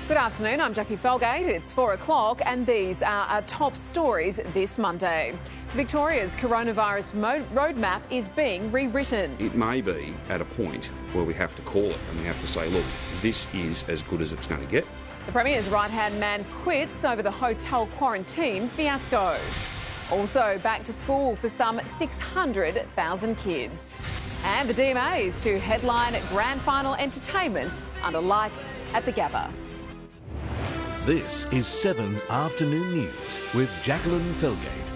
Good afternoon, I'm Jackie Felgate. It's 4 o'clock and these are our top stories this Monday. Victoria's coronavirus roadmap is being rewritten. It may be at a point where we have to call it and we have to say, look, this is as good as it's going to get. The Premier's right-hand man quits over the hotel quarantine fiasco. Also back to school for some 600,000 kids. And the DMAs to headline Grand Final entertainment under lights at the Gabba. This is 7's Afternoon News with Jacqueline Felgate.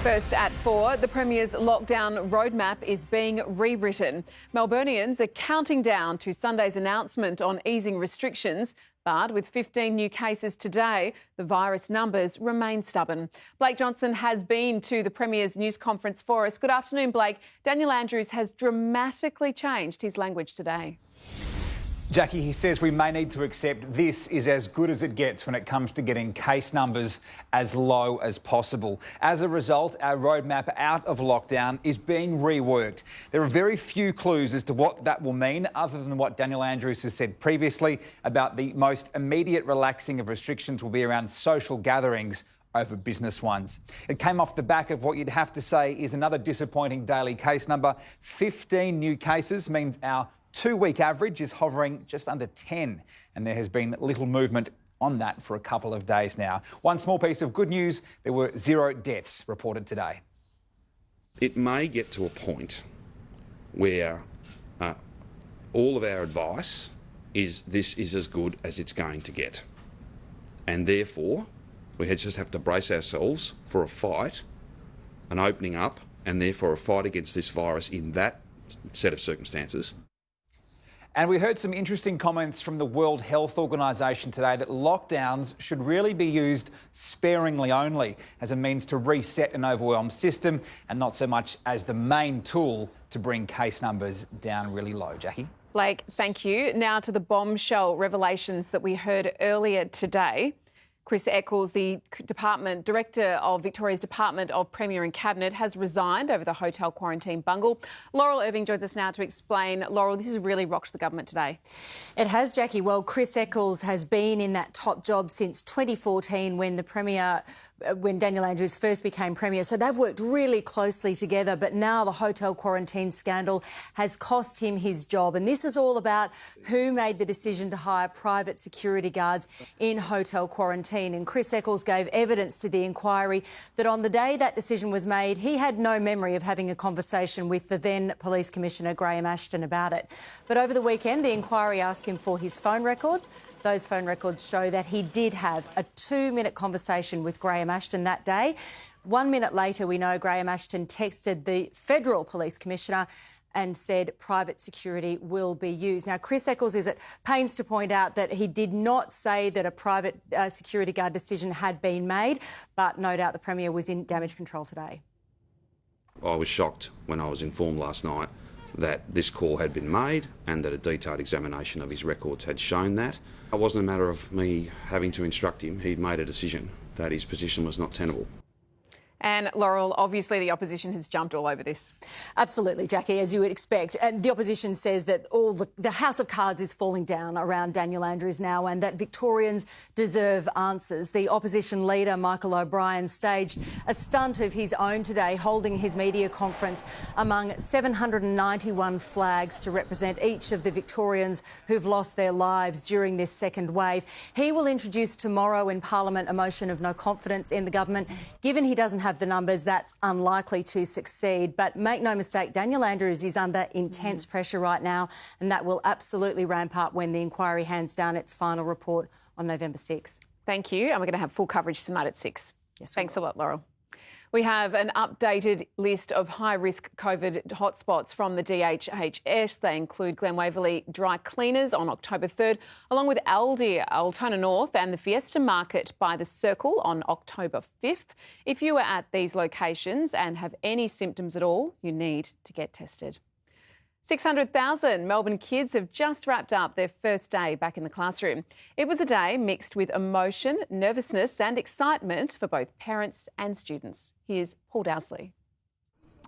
First at 4, the Premier's lockdown roadmap is being rewritten. Melburnians are counting down to Sunday's announcement on easing restrictions, but with 15 new cases today, the virus numbers remain stubborn. Blake Johnson has been to the Premier's news conference for us. Good afternoon, Blake. Daniel Andrews has dramatically changed his language today. Jackie, he says we may need to accept this is as good as it gets when it comes to getting case numbers as low as possible. As a result, our roadmap out of lockdown is being reworked. There are very few clues as to what that will mean, other than what Daniel Andrews has said previously about the most immediate relaxing of restrictions will be around social gatherings over business ones. It came off the back of what you'd have to say is another disappointing daily case number. 15 new cases means our 2-week average is hovering just under 10, and there has been little movement on that for a couple of days now. One small piece of good news, there were 0 deaths reported today. It may get to a point where all of our advice is this is as good as it's going to get. And therefore, we just have to brace ourselves for a fight, an opening up, and therefore a fight against this virus in that set of circumstances. And we heard some interesting comments from the World Health Organization today that lockdowns should really be used sparingly only as a means to reset an overwhelmed system and not so much as the main tool to bring case numbers down really low. Jackie? Blake, thank you. Now to the bombshell revelations that we heard earlier today. Chris Eccles, the Director of Victoria's Department of Premier and Cabinet, has resigned over the hotel quarantine bungle. Laurel Irving joins us now to explain. Laurel, this has really rocked the government today. It has, Jackie. Well, Chris Eccles has been in that top job since 2014 when Daniel Andrews first became Premier. So they've worked really closely together. But now the hotel quarantine scandal has cost him his job. And this is all about who made the decision to hire private security guards in hotel quarantine. And Chris Eccles gave evidence to the inquiry that on the day that decision was made, he had no memory of having a conversation with the then Police Commissioner Graham Ashton about it. But over the weekend, the inquiry asked him for his phone records. Those phone records show that he did have a 2-minute conversation with Graham Ashton that day. 1 minute later, we know Graham Ashton texted the Federal Police Commissioner and said private security will be used. Now, Chris Eccles is at pains to point out that he did not say that a private security guard decision had been made, but no doubt the Premier was in damage control today. I was shocked when I was informed last night that this call had been made and that a detailed examination of his records had shown that. It wasn't a matter of me having to instruct him. He'd made a decision that his position was not tenable. And Laurel, obviously the opposition has jumped all over this. Absolutely, Jackie, as you would expect. And the opposition says that the house of cards is falling down around Daniel Andrews now and that Victorians deserve answers. The opposition leader, Michael O'Brien, staged a stunt of his own today, holding his media conference among 791 flags to represent each of the Victorians who've lost their lives during this second wave. He will introduce tomorrow in Parliament a motion of no confidence in the government. Given he doesn't have the numbers, that's unlikely to succeed. But make no mistake, Daniel Andrews is under intense pressure right now, and that will absolutely ramp up when the inquiry hands down its final report on November 6. Thank you. And we're going to have full coverage tonight at 6. Yes, thanks a lot, Laurel. We have an updated list of high-risk COVID hotspots from the DHHS. They include Glen Waverley Dry Cleaners on October 3rd, along with Aldi, Altona North and the Fiesta Market by the Circle on October 5th. If you are at these locations and have any symptoms at all, you need to get tested. 600,000 Melbourne kids have just wrapped up their first day back in the classroom. It was a day mixed with emotion, nervousness and excitement for both parents and students. Here's Paul Dowsley.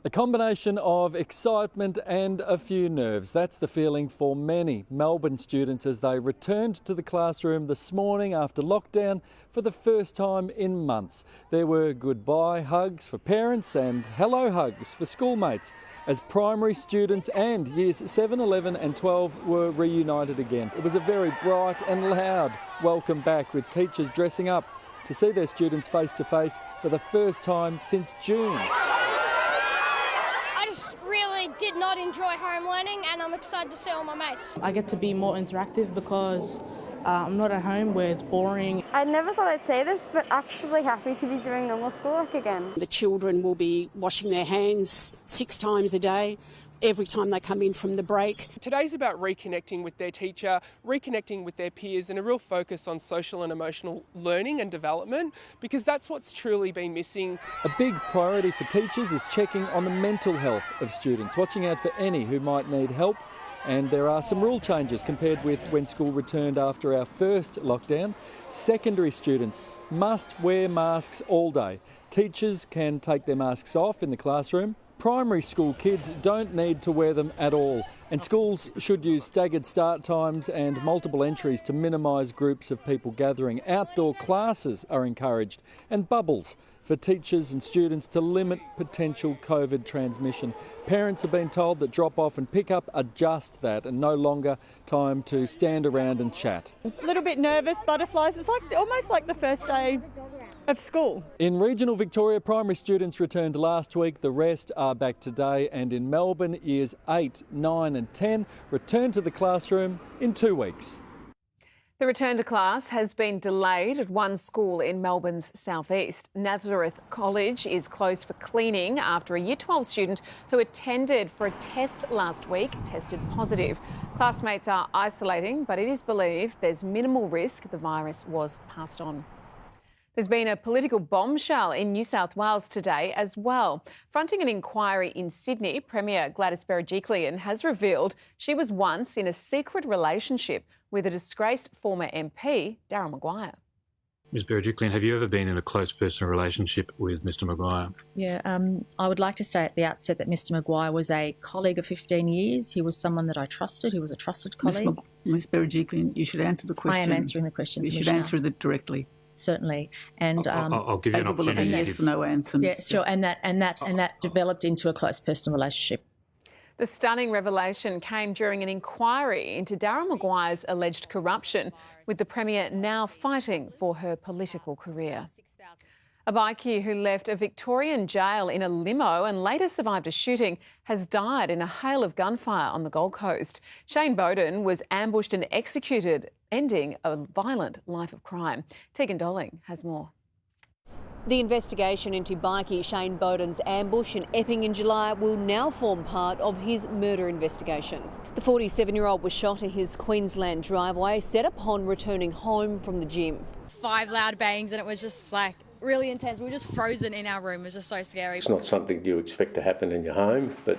A combination of excitement and a few nerves. That's the feeling for many Melbourne students as they returned to the classroom this morning after lockdown for the first time in months. There were goodbye hugs for parents and hello hugs for schoolmates as primary students and years 7, 11 and 12 were reunited again. It was a very bright and loud welcome back with teachers dressing up to see their students face to face for the first time since June. Did not enjoy home learning, and I'm excited to see all my mates. I get to be more interactive because I'm not at home where it's boring. I never thought I'd say this, but actually happy to be doing normal schoolwork again. The children will be washing their hands 6 times a day, every time they come in from the break. Today's about reconnecting with their teacher, reconnecting with their peers, and a real focus on social and emotional learning and development, because that's what's truly been missing. A big priority for teachers is checking on the mental health of students, watching out for any who might need help. And there are some rule changes compared with when school returned after our first lockdown. Secondary students must wear masks all day. Teachers can take their masks off in the classroom. Primary school kids don't need to wear them at all, and schools should use staggered start times and multiple entries to minimise groups of people gathering. Outdoor classes are encouraged, and bubbles for teachers and students to limit potential COVID transmission. Parents have been told that drop-off and pick-up are just that and no longer time to stand around and chat. It's a little bit nervous, butterflies. It's almost like the first day of school. In regional Victoria, primary students returned last week. The rest are back today, and in Melbourne, years 8, 9 and 10 return to the classroom in 2 weeks. The return to class has been delayed at one school in Melbourne's southeast. Nazareth College is closed for cleaning after a Year 12 student who attended for a test last week tested positive. Classmates are isolating, but it is believed there's minimal risk the virus was passed on. There's been a political bombshell in New South Wales today as well. Fronting an inquiry in Sydney, Premier Gladys Berejiklian has revealed she was once in a secret relationship with a disgraced former MP, Darryl Maguire. Ms Berejiklian, have you ever been in a close personal relationship with Mr Maguire? Yeah, I would like to say at the outset that Mr Maguire was a colleague of 15 years. He was someone that I trusted. He was a trusted colleague. Ms Berejiklian, you should answer the question. I am answering the question, You should answer it directly. Certainly, and I'll give you an opportunity. Yes, no answers. Yeah, sure, and that developed into a close personal relationship. The stunning revelation came during an inquiry into Darryl Maguire's alleged corruption, with the Premier now fighting for her political career. A bikie who left a Victorian jail in a limo and later survived a shooting has died in a hail of gunfire on the Gold Coast. Shane Bowden was ambushed and executed, ending a violent life of crime. Tegan Dolling has more. The investigation into bikie Shane Bowden's ambush in Epping in July will now form part of his murder investigation. The 47-year-old was shot in his Queensland driveway, set upon returning home from the gym. 5 loud bangs and it was just like really intense. We were just frozen in our room. It was just so scary. It's not something you expect to happen in your home, but,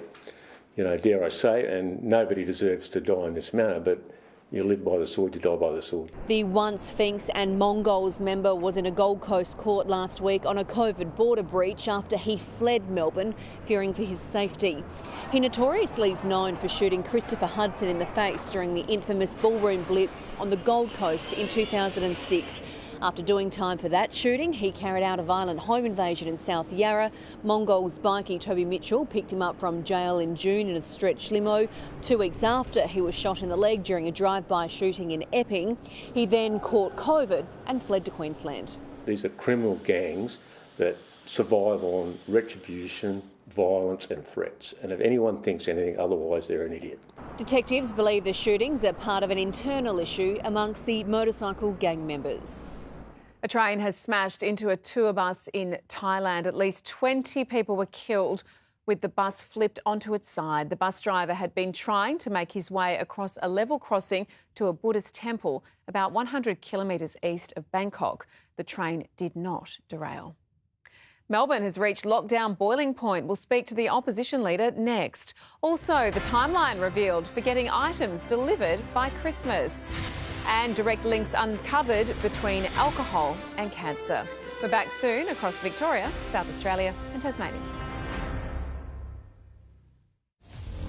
dare I say, and nobody deserves to die in this manner, but you live by the sword, you die by the sword. The once Sphinx and Mongols member was in a Gold Coast court last week on a COVID border breach after he fled Melbourne, fearing for his safety. He notoriously is known for shooting Christopher Hudson in the face during the infamous Ballroom Blitz on the Gold Coast in 2006. After doing time for that shooting, he carried out a violent home invasion in South Yarra. Mongols bikie Toby Mitchell picked him up from jail in June in a stretch limo. 2 weeks after he was shot in the leg during a drive-by shooting in Epping, he then caught COVID and fled to Queensland. These are criminal gangs that survive on retribution, violence and threats. And if anyone thinks anything otherwise, they're an idiot. Detectives believe the shootings are part of an internal issue amongst the motorcycle gang members. A train has smashed into a tour bus in Thailand. At least 20 people were killed with the bus flipped onto its side. The bus driver had been trying to make his way across a level crossing to a Buddhist temple about 100 kilometres east of Bangkok. The train did not derail. Melbourne has reached lockdown boiling point. We'll speak to the opposition leader next. Also, the timeline revealed for getting items delivered by Christmas. And direct links uncovered between alcohol and cancer. We're back soon across Victoria, South Australia and Tasmania.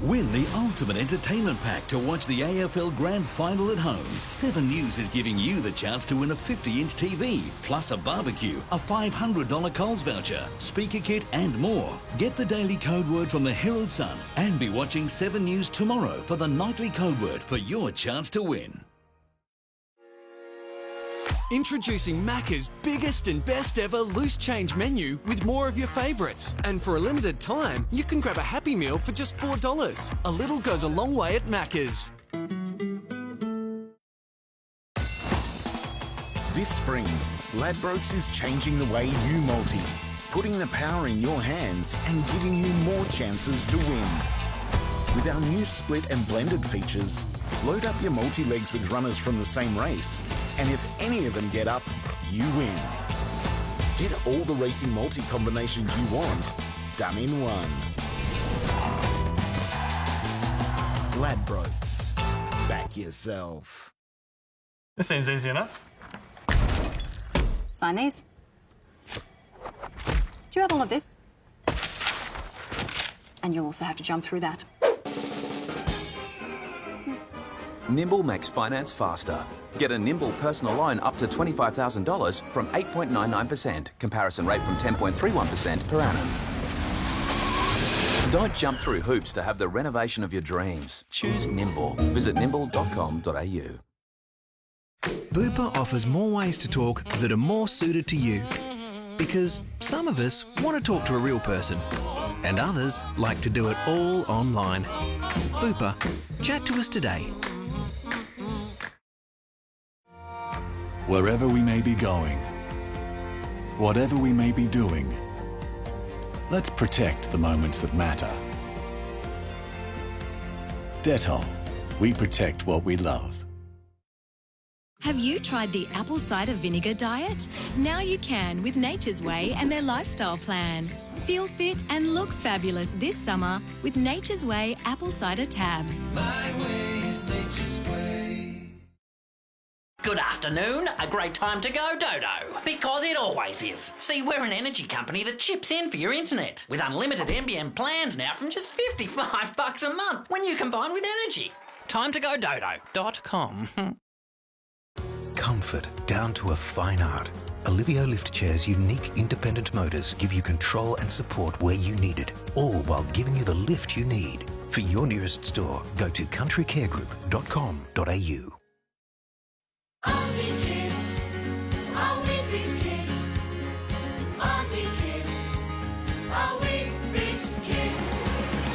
Win the ultimate entertainment pack to watch the AFL Grand Final at home. 7 News is giving you the chance to win a 50-inch TV, plus a barbecue, a $500 Coles voucher, speaker kit and more. Get the daily code word from the Herald Sun and be watching 7 News tomorrow for the nightly code word for your chance to win. Introducing Macca's biggest and best ever loose change menu with more of your favourites. And for a limited time, you can grab a Happy Meal for just $4. A little goes a long way at Macca's. This spring, Ladbrokes is changing the way you multi, putting the power in your hands and giving you more chances to win. With our new split and blended features, load up your multi-legs with runners from the same race, and if any of them get up, you win. Get all the racing multi-combinations you want, done in one. Ladbrokes. Back yourself. This seems easy enough. Sign these. Do you have all of this? And you'll also have to jump through that. Nimble makes finance faster. Get a Nimble personal loan up to $25,000 from 8.99%. Comparison rate from 10.31% per annum. Don't jump through hoops to have the renovation of your dreams. Choose Nimble. Visit nimble.com.au. Bupa offers more ways to talk that are more suited to you. Because some of us want to talk to a real person, and others like to do it all online. Bupa, chat to us today. Wherever we may be going, whatever we may be doing, let's protect the moments that matter. Dettol, we protect what we love. Have you tried the apple cider vinegar diet? Now you can with Nature's Way and their lifestyle plan. Feel fit and look fabulous this summer with Nature's Way apple cider tabs. My way is Nature's Way. Good afternoon, a great time to go Dodo, because it always is. See, we're an energy company that chips in for your internet, with unlimited NBN plans now from just $55 a month when you combine with energy. Time to go Dodo.com. Comfort down to a fine art. Olivio Lift Chair's unique independent motors give you control and support where you need it, all while giving you the lift you need. For your nearest store, go to countrycaregroup.com.au. Aussie kids, are we big kids? Aussie kids, are we big kids?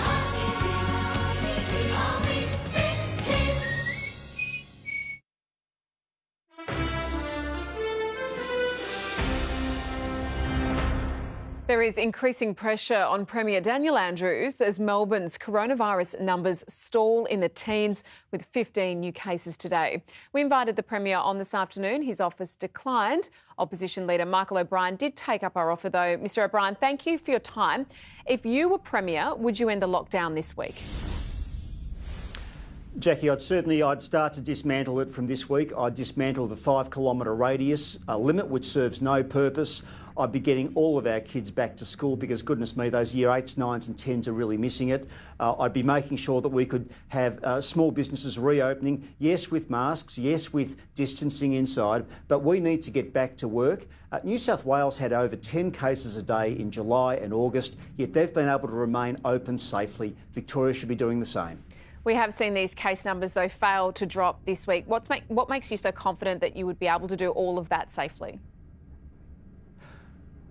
Aussie kids, are we big kids? There is increasing pressure on Premier Daniel Andrews as Melbourne's coronavirus numbers stall in the teens with 15 new cases today. We invited the Premier on this afternoon. His office declined. Opposition leader Michael O'Brien did take up our offer though. Mr O'Brien, thank you for your time. If you were Premier, would you end the lockdown this week? Jackie, I'd start to dismantle it from this week. I'd dismantle the 5-kilometre radius limit, which serves no purpose. I'd be getting all of our kids back to school because, goodness me, those year 8s, 9s and 10s are really missing it. I'd be making sure that we could have small businesses reopening, yes, with masks, yes, with distancing inside, but we need to get back to work. New South Wales had over 10 cases a day in July and August, yet they've been able to remain open safely. Victoria should be doing the same. We have seen these case numbers, though, fail to drop this week. What makes you so confident that you would be able to do all of that safely?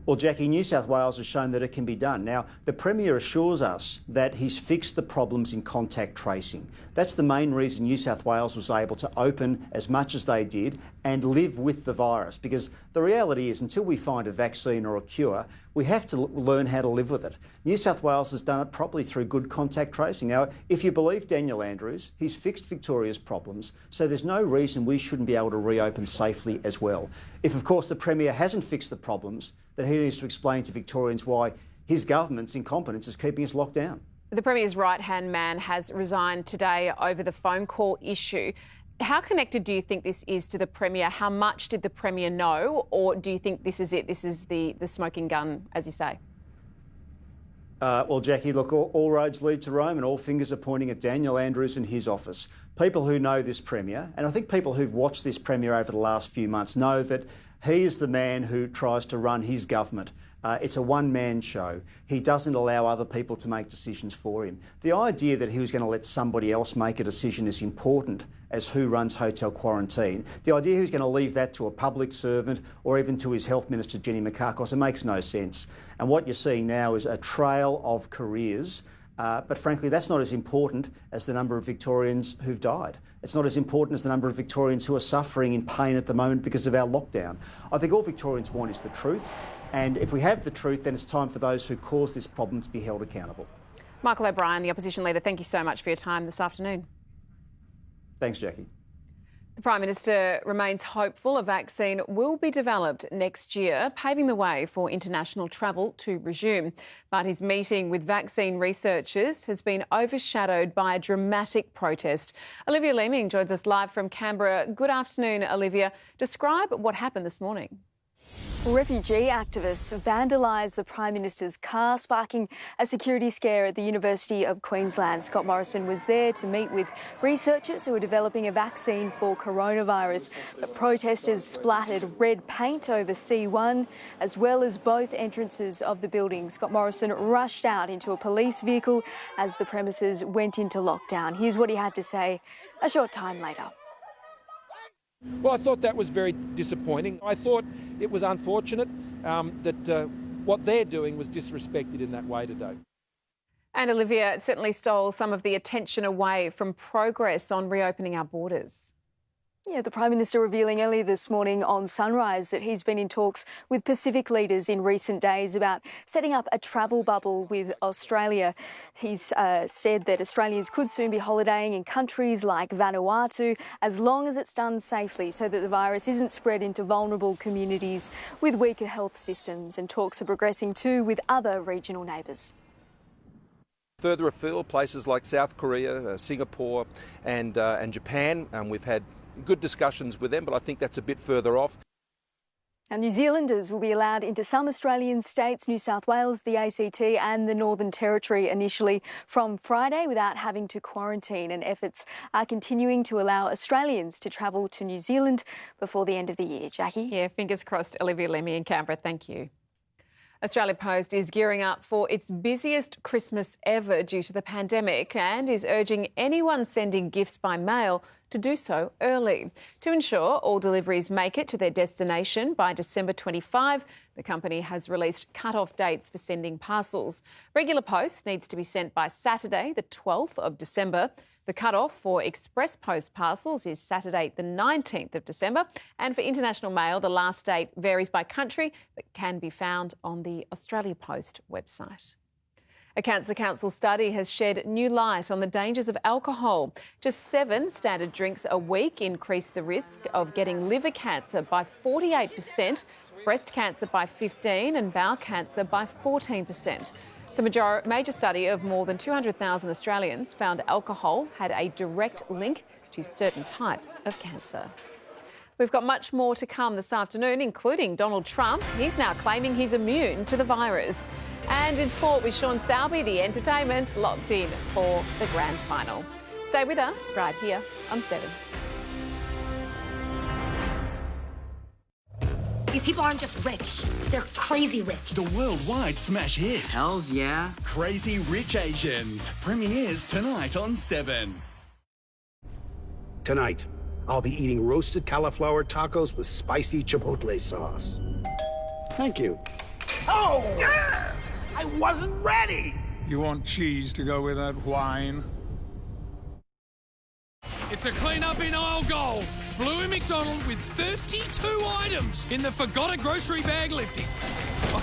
Well, Jackie, New South Wales has shown that it can be done. Now, the Premier assures us that he's fixed the problems in contact tracing. That's the main reason New South Wales was able to open as much as they did and live with the virus, because the reality is until we find a vaccine or a cure, we have to learn how to live with it. New South Wales has done it properly through good contact tracing. Now, if you believe Daniel Andrews, he's fixed Victoria's problems, so there's no reason we shouldn't be able to reopen safely as well. If, of course, the Premier hasn't fixed the problems, then he needs to explain to Victorians why his government's incompetence is keeping us locked down. The Premier's right-hand man has resigned today over the phone call issue. How connected do you think this is to the Premier? How much did the Premier know? Or do you think this is it? This is the smoking gun, as you say? Well, Jackie, look, all roads lead to Rome and all fingers are pointing at Daniel Andrews and his office. People who know this Premier, and I think people who've watched this Premier over the last few months know that he is the man who tries to run his government. It's a one-man show. He doesn't allow other people to make decisions for him. The idea that he was going to let somebody else make a decision as important as who runs hotel quarantine, the idea he was going to leave that to a public servant or even to his Health Minister, Jenny Mikakos, it makes no sense. And what you're seeing now is a trail of careers, but frankly, that's not as important as the number of Victorians who've died. It's not as important as the number of Victorians who are suffering in pain at the moment because of our lockdown. I think all Victorians want is the truth. And if we have the truth, then it's time for those who caused this problem to be held accountable. Michael O'Brien, the opposition leader, thank you so much for your time this afternoon. Thanks, Jackie. The Prime Minister remains hopeful a vaccine will be developed next year, paving the way for international travel to resume. But his meeting with vaccine researchers has been overshadowed by a dramatic protest. Olivia Leeming joins us live from Canberra. Good afternoon, Olivia. Describe what happened this morning. Refugee activists vandalised the Prime Minister's car, sparking a security scare at the University of Queensland. Scott Morrison was there to meet with researchers who are developing a vaccine for coronavirus. The protesters splattered red paint over C1 as well as both entrances of the building. Scott Morrison rushed out into a police vehicle as the premises went into lockdown. Here's what he had to say a short time later. Well, I thought that was very disappointing. I thought it was unfortunate that what they're doing was disrespected in that way today. And Olivia, it certainly stole some of the attention away from progress on reopening our borders. Yeah, the Prime Minister revealing earlier this morning on Sunrise that he's been in talks with Pacific leaders in recent days about setting up a travel bubble with Australia. He's said that Australians could soon be holidaying in countries like Vanuatu as long as it's done safely so that the virus isn't spread into vulnerable communities with weaker health systems. And talks are progressing too with other regional neighbours. Further afield, places like South Korea, Singapore and Japan, we've had good discussions with them, but I think that's a bit further off. And New Zealanders will be allowed into some Australian states, New South Wales, the ACT and the Northern Territory initially from Friday without having to quarantine, and efforts are continuing to allow Australians to travel to New Zealand before the end of the year. Jackie? Yeah, fingers crossed. Olivia Lemmy in Canberra, thank you. Australia Post is gearing up for its busiest Christmas ever due to the pandemic and is urging anyone sending gifts by mail to do so early. To ensure all deliveries make it to their destination by December 25, the company has released cut-off dates for sending parcels. Regular post needs to be sent by Saturday, the 12th of December. The cut-off for express post parcels is Saturday, the 19th of December. And for international mail, the last date varies by country but can be found on the Australia Post website. A Cancer Council study has shed new light on the dangers of alcohol. Just 7 standard drinks a week increase the risk of getting liver cancer by 48%, breast cancer by 15% and bowel cancer by 14%. The major study of more than 200,000 Australians found alcohol had a direct link to certain types of cancer. We've got much more to come this afternoon, including Donald Trump. He's now claiming he's immune to the virus. And in sport with Sean Salby, the entertainment locked in for the Grand Final. Stay with us right here on 7. These people aren't just rich, they're crazy rich. The worldwide smash hit. Hells yeah. Crazy Rich Asians premieres tonight on 7. Tonight, I'll be eating roasted cauliflower tacos with spicy chipotle sauce. Thank you. Oh! Yeah! I wasn't ready! You want cheese to go with that wine? It's a clean-up in aisle gold. Bluey McDonald with 32 items in the Forgot a Grocery bag lifting.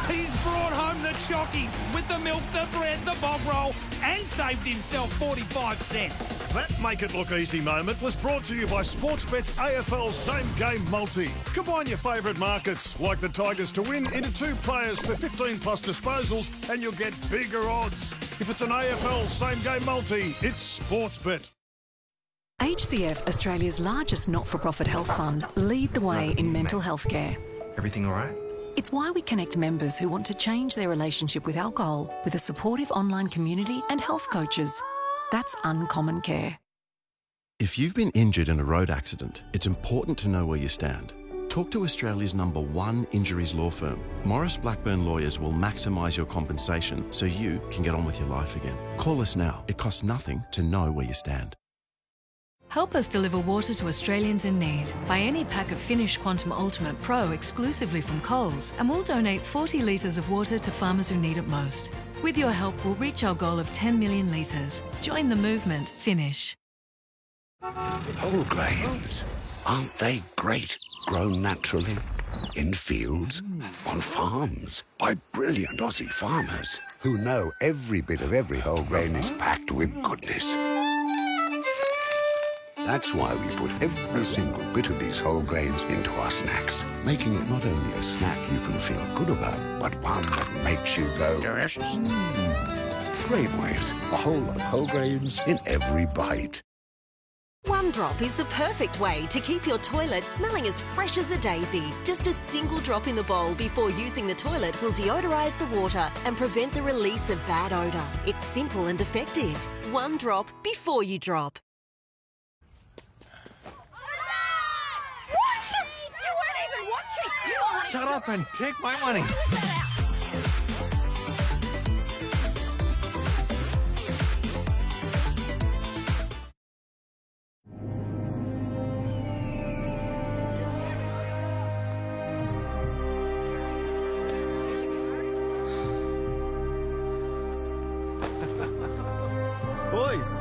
He's brought home the chockies with the milk, the bread, the bog roll, and saved himself 45 cents. That Make It Look Easy moment was brought to you by Sportsbet's AFL Same Game Multi. Combine your favourite markets, like the Tigers to win, into 2 players for 15 plus disposals, and you'll get bigger odds. If it's an AFL Same Game Multi, it's Sportsbet. HCF, Australia's largest not-for-profit health fund, lead the way in mental health care. Everything all right? It's why we connect members who want to change their relationship with alcohol with a supportive online community and health coaches. That's Uncommon Care. If you've been injured in a road accident, it's important to know where you stand. Talk to Australia's #1 injuries law firm. Morris Blackburn Lawyers will maximise your compensation so you can get on with your life again. Call us now. It costs nothing to know where you stand. Help us deliver water to Australians in need. Buy any pack of Finnish Quantum Ultimate Pro exclusively from Coles and we'll donate 40 litres of water to farmers who need it most. With your help, we'll reach our goal of 10 million litres. Join the movement, Finish. Whole grains, aren't they great? Grown naturally, in fields, on farms, by brilliant Aussie farmers who know every bit of every whole grain is packed with goodness. That's why we put every single bit of these whole grains into our snacks, making it not only a snack you can feel good about, but one that makes you go, delicious. Grainwaves, a whole lot of whole grains in every bite. One drop is the perfect way to keep your toilet smelling as fresh as a daisy. Just a single drop in the bowl before using the toilet will deodorise the water and prevent the release of bad odour. It's simple and effective. One drop before you drop. What? You weren't even watching! Shut up and take my money. Boys.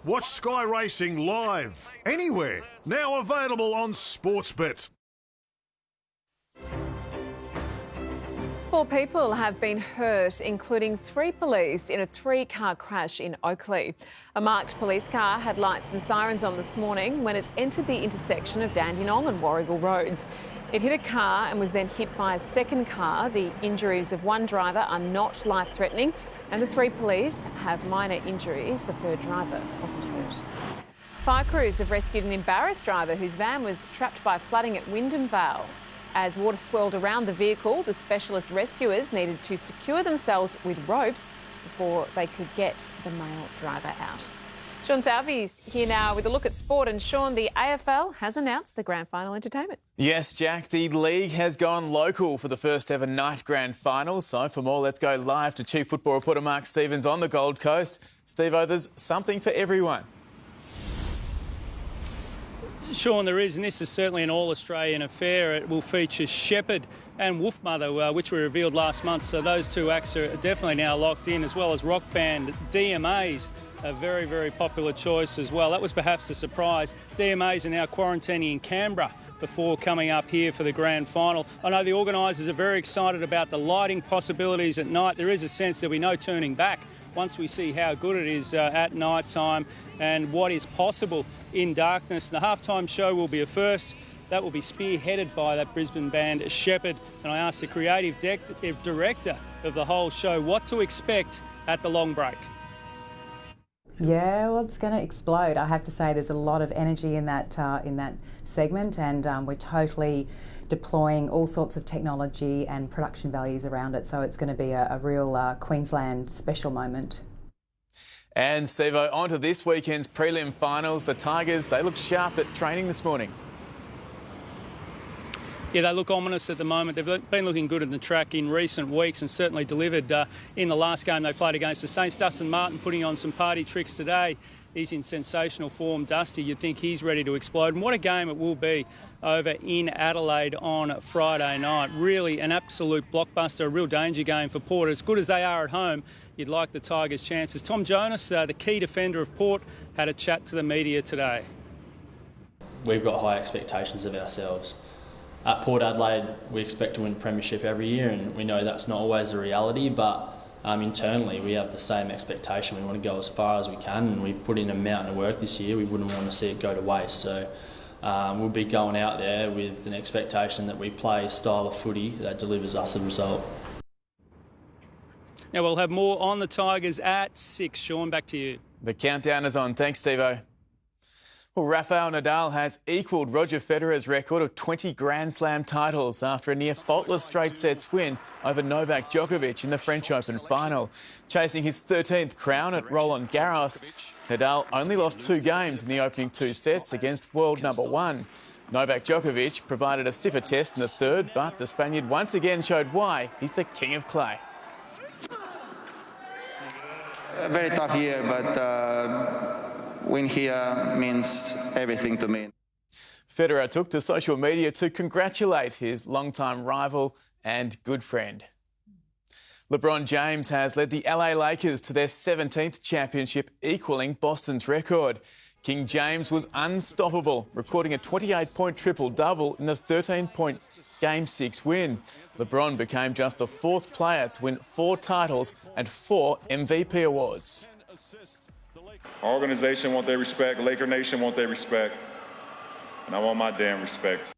Watch Sky Racing live, anywhere. Now available on Sportsbet. 4 people have been hurt, including 3 police in a 3-car crash in Oakley. A marked police car had lights and sirens on this morning when it entered the intersection of Dandenong and Warrigal roads. It hit a car and was then hit by a second car. The injuries of 1 driver are not life-threatening and the 3 police have minor injuries. The 3rd driver wasn't hurt. Fire crews have rescued an embarrassed driver whose van was trapped by flooding at Wyndham Vale. As water swirled around the vehicle, the specialist rescuers needed to secure themselves with ropes before they could get the male driver out. Sean Salvi's here now with a look at sport. And Sean, the AFL has announced the Grand Final entertainment. Yes, Jack, the league has gone local for the first ever night Grand Final. So for more, let's go live to Chief Football reporter Mark Stevens on the Gold Coast. Steve-o, there's something for everyone. Sean, there is, and this is certainly an all-Australian affair. It will feature Shepherd and Wolfmother, which were revealed last month. So those 2 acts are definitely now locked in, as well as rock band DMAs, a very, very popular choice as well. That was perhaps a surprise. DMAs are now quarantining in Canberra before coming up here for the Grand Final. I know the organisers are very excited about the lighting possibilities at night. There is a sense there'll be no turning back once we see how good it is at night time and what is possible in darkness. The halftime show will be a first. That will be spearheaded by that Brisbane band Shepherd. And I asked the creative director of the whole show what to expect at the long break. Yeah, well, it's going to explode. I have to say, there's a lot of energy in that segment, and we're totally deploying all sorts of technology and production values around it. So it's going to be a real Queensland special moment. And Steve-o, on to this weekend's prelim finals. The Tigers, they look sharp at training this morning. Yeah, they look ominous at the moment. They've been looking good in the track in recent weeks and certainly delivered in the last game they played against the Saints. Dustin Martin putting on some party tricks today. He's in sensational form. Dusty, you'd think he's ready to explode. And what a game it will be over in Adelaide on Friday night. Really an absolute blockbuster, a real danger game for Port. As good as they are at home, you'd like the Tigers' chances. Tom Jonas, the key defender of Port, had a chat to the media today. We've got high expectations of ourselves. At Port Adelaide, we expect to win the premiership every year, and we know that's not always the reality, but internally we have the same expectation. We want to go as far as we can, and we've put in a mountain of work this year. We wouldn't want to see it go to waste. So we'll be going out there with an expectation that we play a style of footy that delivers us a result. Now, we'll have more on the Tigers at 6. Sean, back to you. The countdown is on. Thanks, Steve-O. Well, Rafael Nadal has equalled Roger Federer's record of 20 Grand Slam titles after a near-faultless straight sets win over Novak Djokovic in the French Open final. Chasing his 13th crown at Roland Garros, Nadal only lost 2 games in the opening 2 sets against world number 1. Novak Djokovic provided a stiffer test in the third, but the Spaniard once again showed why he's the king of clay. A very tough year, but win here means everything to me. Federer took to social media to congratulate his longtime rival and good friend. LeBron James has led the LA Lakers to their 17th championship, equalling Boston's record. King James was unstoppable, recording a 28-point triple-double in the 13-point Game 6 win. LeBron became just the 4th player to win 4 titles and 4 MVP awards. Our organization want their respect, Laker Nation want their respect, and I want my damn respect.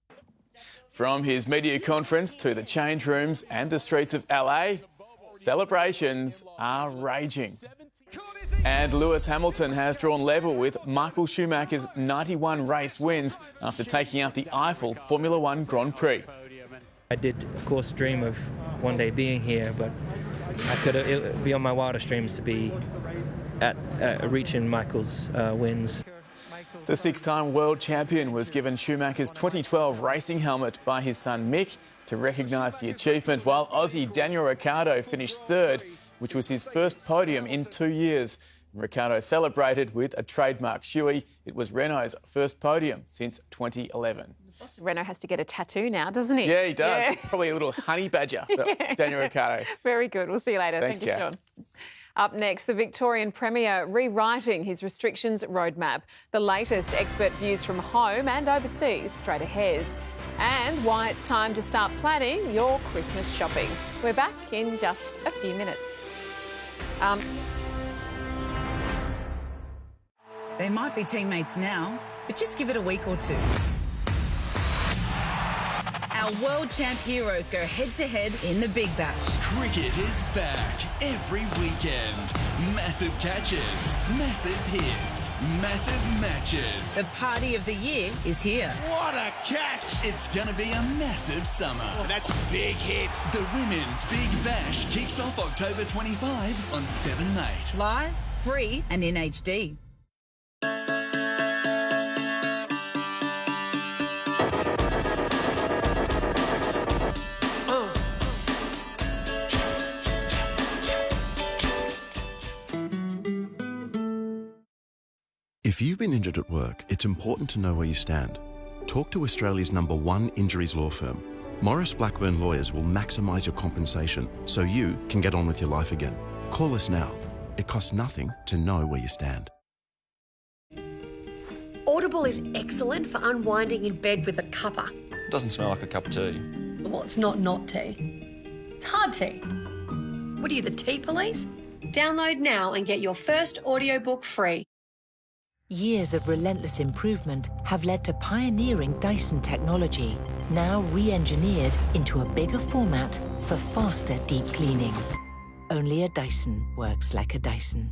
From his media conference to the change rooms and the streets of LA, celebrations are raging. And Lewis Hamilton has drawn level with Michael Schumacher's 91 race wins after taking out the Eiffel Formula One Grand Prix. I did, of course, dream of one day being here, but it would be on my wildest dreams to be at reaching Michael's wins. The 6-time world champion was given Schumacher's 2012 racing helmet by his son Mick to recognise the achievement, while Aussie Daniel Ricciardo finished 3rd, which was his first podium in 2 years. Ricciardo celebrated with a trademark shoey. It was Renault's first podium since 2011. Renault has to get a tattoo now, doesn't he? Yeah, he does. Yeah. Probably a little honey badger for Daniel Ricciardo. Very good. We'll see you later. Thanks, Thank you, Jack. Sean. Up next, the Victorian Premier rewriting his restrictions roadmap. The latest expert views from home and overseas straight ahead. And why it's time to start planning your Christmas shopping. We're back in just a few minutes. They might be teammates now, but just give it a week or 2. Our world champ heroes go head-to-head in the Big Bash. Cricket is back every weekend. Massive catches, massive hits, massive matches. The party of the year is here. What a catch! It's gonna be a massive summer. Oh, that's a big hit. The Women's Big Bash kicks off October 25 on 7mate. Live, free and in HD. If you've been injured at work, it's important to know where you stand. Talk to Australia's #1 injuries law firm. Morris Blackburn Lawyers will maximise your compensation so you can get on with your life again. Call us now. It costs nothing to know where you stand. Audible is excellent for unwinding in bed with a cuppa. Doesn't smell like a cup of tea. Well, it's not tea. It's hard tea. What are you, the tea police? Download now and get your first audiobook free. Years of relentless improvement have led to pioneering Dyson technology, now re-engineered into a bigger format for faster deep cleaning. Only a Dyson works like a Dyson.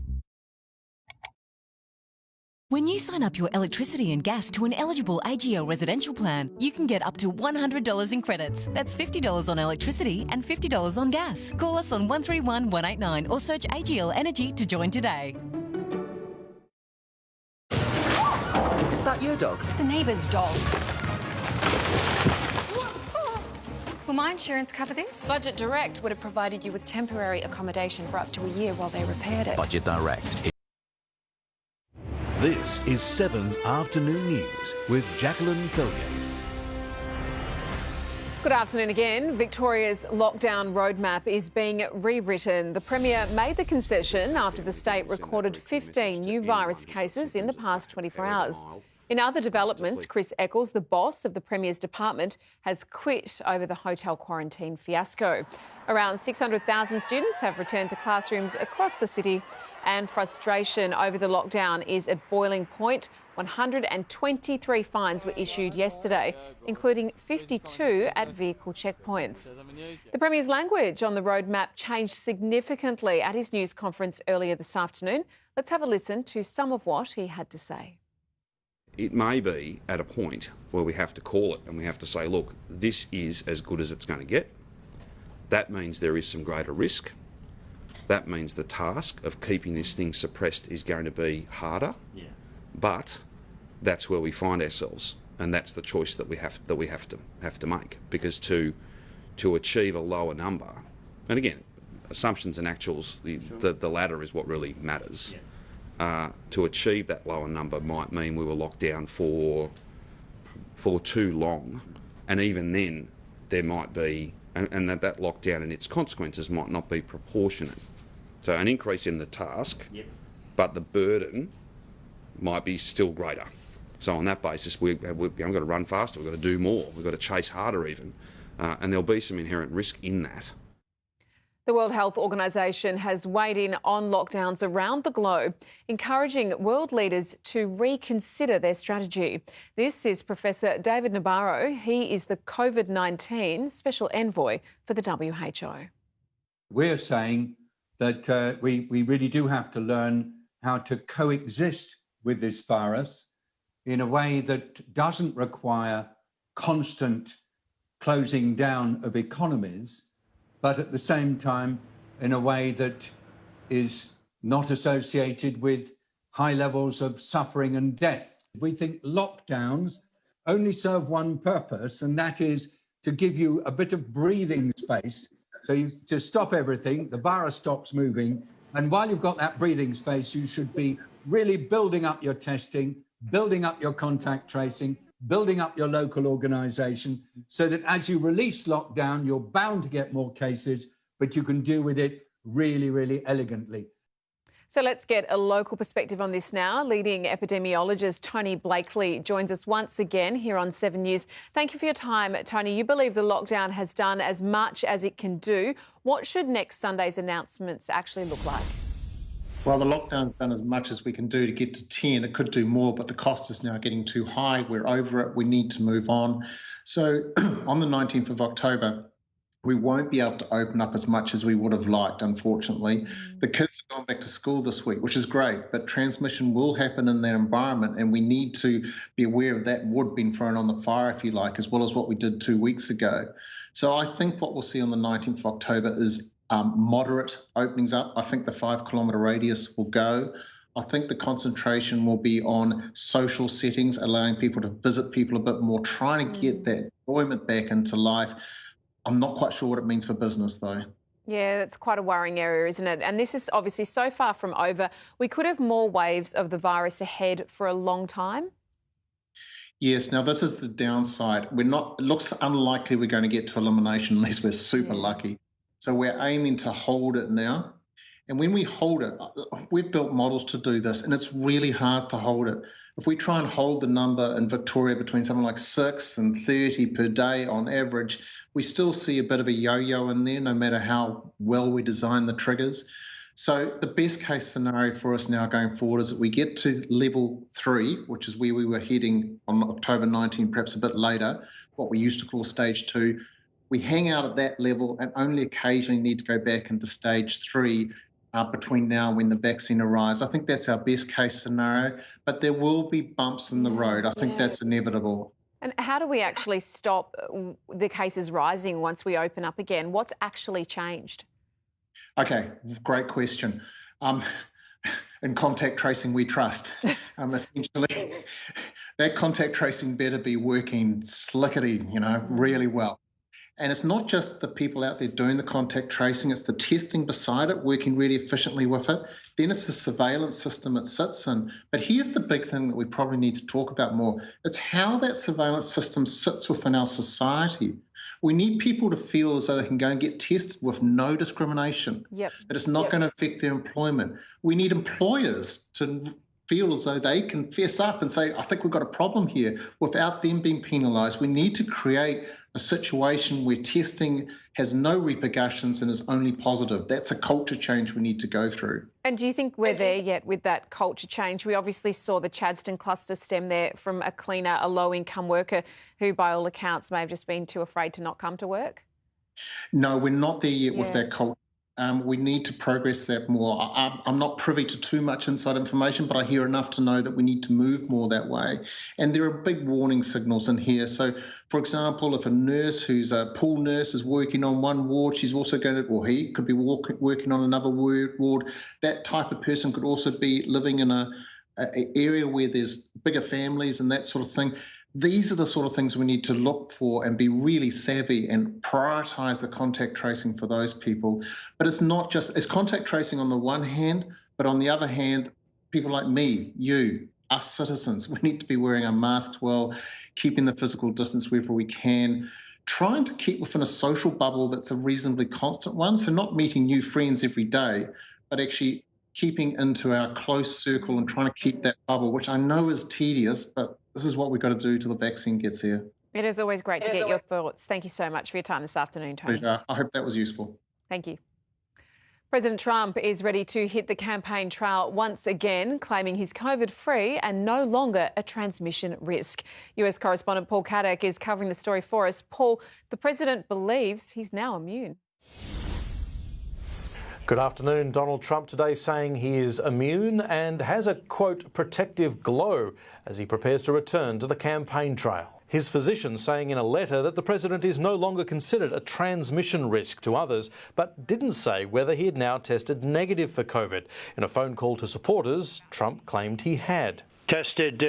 When you sign up your electricity and gas to an eligible AGL residential plan, you can get up to $100 in credits. That's $50 on electricity and $50 on gas. Call us on 131 189 or search AGL Energy to join today. Is that your dog? It's the neighbour's dog. Will my insurance cover this? Budget Direct would have provided you with temporary accommodation for up to a year while they repaired it. Budget Direct. This is 7's Afternoon News with Jacqueline Felgate. Good afternoon again. Victoria's lockdown roadmap is being rewritten. The Premier made the concession after the state recorded 15 new virus cases in the past 24 hours. In other developments, Chris Eccles, the boss of the Premier's department, has quit over the hotel quarantine fiasco. Around 600,000 students have returned to classrooms across the city, and frustration over the lockdown is at boiling point. 123 fines were issued yesterday, including 52 at vehicle checkpoints. The Premier's language on the roadmap changed significantly at his news conference earlier this afternoon. Let's have a listen to some of what he had to say. It may be at a point where we have to call it and we have to say, look, this is as good as it's going to get. That means there is some greater risk. That means the task of keeping this thing suppressed is going to be harder. Yeah. But that's where we find ourselves, and that's the choice that we have to make. Because to achieve a lower number, and again, assumptions and actuals, the latter is what really matters. Yeah. To achieve that lower number might mean we were locked down for too long, and even then there might be, and that lockdown and its consequences might not be proportionate. So an increase in the task, yep, but the burden might be still greater. So on that basis, we've got to run faster, we've got to do more, we've got to chase harder even, and there'll be some inherent risk in that. The World Health Organization has weighed in on lockdowns around the globe, encouraging world leaders to reconsider their strategy. This is Professor David Nabarro. He is the COVID-19 Special Envoy for the WHO. We're saying that we really do have to learn how to coexist with this virus in a way that doesn't require constant closing down of economies, but at the same time in a way that is not associated with high levels of suffering and death. We think lockdowns only serve one purpose, and that is to give you a bit of breathing space. So you just stop everything, the virus stops moving, and while you've got that breathing space, you should be really building up your testing, building up your contact tracing, building up your local organisation, so that as you release lockdown, you're bound to get more cases, but you can deal with it really, really elegantly. So let's get a local perspective on this now. Leading epidemiologist Tony Blakely joins us once again here on 7 News. Thank you for your time, Tony. You believe the lockdown has done as much as it can do. What should next Sunday's announcements actually look like? Well, the lockdown's done as much as we can do to get to 10. It could do more, but the cost is now getting too high. We're over it. We need to move on. So on the 19th of October, we won't be able to open up as much as we would have liked, unfortunately. The kids have gone back to school this week, which is great, but transmission will happen in that environment, and we need to be aware of that wood being thrown on the fire, if you like, as well as what we did 2 weeks ago. So I think what we'll see on the 19th of October is moderate openings up. I think the 5 kilometre radius will go. I think the concentration will be on social settings, allowing people to visit people a bit more, trying to get that employment back into life. I'm not quite sure what it means for business, though. Yeah, that's quite a worrying area, isn't it? And this is obviously so far from over. We could have more waves of the virus ahead for a long time. Yes, now this is the downside. It looks unlikely we're going to get to elimination unless we're super lucky. So we're aiming to hold it now. And when we hold it, we've built models to do this, and it's really hard to hold it. If we try and hold the number in Victoria between something like 6 and 30 per day on average, we still see a bit of a yo-yo in there, no matter how well we design the triggers. So the best case scenario for us now going forward is that we get to level 3, which is where we were heading on October 19, perhaps a bit later, what we used to call stage 2. We hang out at that level and only occasionally need to go back into stage 3 between now and when the vaccine arrives. I think that's our best case scenario, but there will be bumps in the road. I think that's inevitable. And how do we actually stop the cases rising once we open up again? What's actually changed? Okay, great question. In contact tracing, we trust. Essentially, that contact tracing better be working slickety, really well. And it's not just the people out there doing the contact tracing, it's the testing beside it, working really efficiently with it. Then it's the surveillance system it sits in. But here's the big thing that we probably need to talk about more. It's how that surveillance system sits within our society. We need people to feel as though they can go and get tested with no discrimination, that it's not going to affect their employment. We need employers to feel as though they can fess up and say, I think we've got a problem here, without them being penalised. We need to create a situation where testing has no repercussions and is only positive. That's a culture change we need to go through. And do you think we're there yet with that culture change? We obviously saw the Chadstone cluster stem there from a cleaner, a low-income worker who, by all accounts, may have just been too afraid to not come to work. No, we're not there yet with that culture. We need to progress that more. I'm not privy to too much inside information, but I hear enough to know that we need to move more that way. And there are big warning signals in here. So, for example, if a nurse who's a pool nurse is working on one ward, she's also going to, or he could be working on another ward. That type of person could also be living in an area where there's bigger families and that sort of thing. These are the sort of things we need to look for and be really savvy and prioritise the contact tracing for those people. But it's not just, it's contact tracing on the one hand, but on the other hand, people like me, you, us citizens, we need to be wearing our masks well, keeping the physical distance wherever we can, trying to keep within a social bubble that's a reasonably constant one. So not meeting new friends every day, but actually keeping into our close circle and trying to keep that bubble, which I know is tedious, but this is what we've got to do till the vaccine gets here. It is always great to get your thoughts. Thank you so much for your time this afternoon, Tony. I hope that was useful. Thank you. President Trump is ready to hit the campaign trail once again, claiming he's COVID-free and no longer a transmission risk. US correspondent Paul Caddick is covering the story for us. Paul, the president believes he's now immune. Good afternoon. Donald Trump today saying he is immune and has a, quote, protective glow as he prepares to return to the campaign trail. His physician saying in a letter that the president is no longer considered a transmission risk to others, but didn't say whether he had now tested negative for COVID. In a phone call to supporters, Trump claimed he had. Tested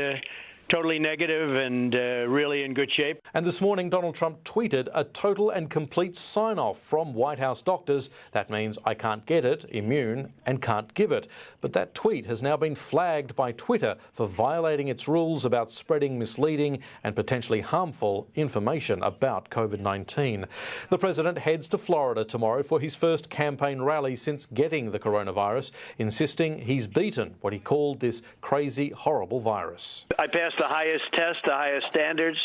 totally negative and really in good shape. And this morning, Donald Trump tweeted a total and complete sign-off from White House doctors. That means I can't get it, immune, and can't give it. But that tweet has now been flagged by Twitter for violating its rules about spreading misleading and potentially harmful information about COVID-19. The president heads to Florida tomorrow for his first campaign rally since getting the coronavirus, insisting he's beaten what he called this crazy, horrible virus. I passed the highest test, the highest standards,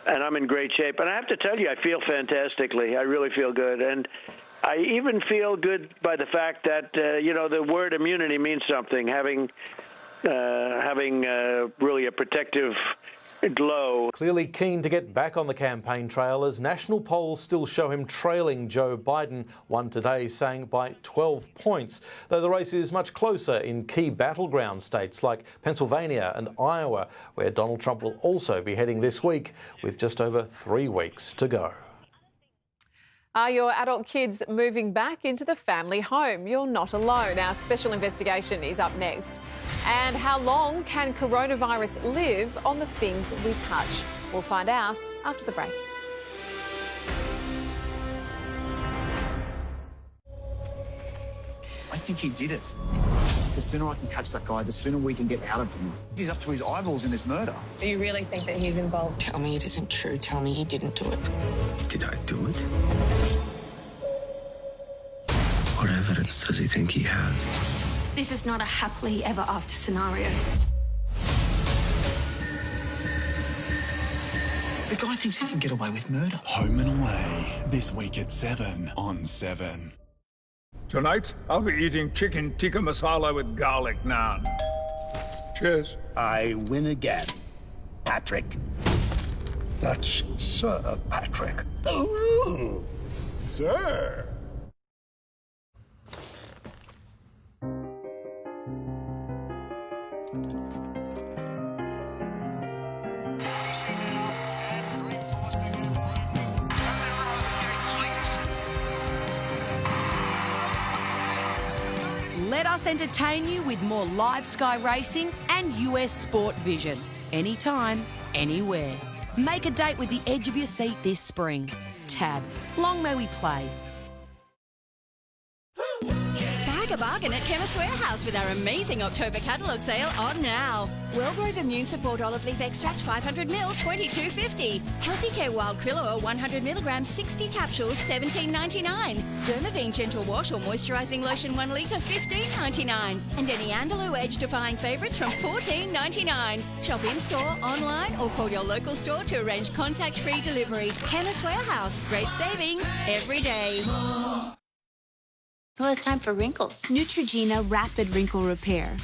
and I'm in great shape. And I have to tell you, I feel fantastically. I really feel good. And I even feel good by the fact that, the word immunity means something, having really a protective glow. Clearly keen to get back on the campaign trail as national polls still show him trailing Joe Biden, one today saying by 12 points, though the race is much closer in key battleground states like Pennsylvania and Iowa, where Donald Trump will also be heading this week with just over 3 weeks to go. Are your adult kids moving back into the family home? You're not alone. Our special investigation is up next. And how long can coronavirus live on the things we touch? We'll find out after the break. I think he did it. The sooner I can catch that guy, the sooner we can get out of him. He's up to his eyeballs in this murder. Do you really think that he's involved? Tell me it isn't true. Tell me he didn't do it. Did I do it? What evidence does he think he has? This is not a happily ever after scenario. The guy thinks he can get away with murder. Home and Away, this week at 7 on 7. Tonight, I'll be eating chicken tikka masala with garlic naan. Cheers. I win again, Patrick. That's Sir Patrick. Ooh, sir. Let us entertain you with more live sky racing and US Sport Vision. Anytime, anywhere. Make a date with the edge of your seat this spring. Tab. Long may we play. Bag a bargain at Chemist Warehouse with our amazing October catalogue sale on now. Wellgrove Immune Support Olive Leaf Extract 500ml, $22.50. Healthy Care Wild Krill Oil 100mg, 60 capsules, $17.99. Dermaveen Gentle Wash or Moisturising Lotion 1 litre, $15.99. And any Andalou Edge Defying Favourites from $14.99. Shop in-store, online or call your local store to arrange contact-free delivery. Chemist Warehouse. Great savings every day. Well, it's time for wrinkles. Neutrogena Rapid Wrinkle Repair.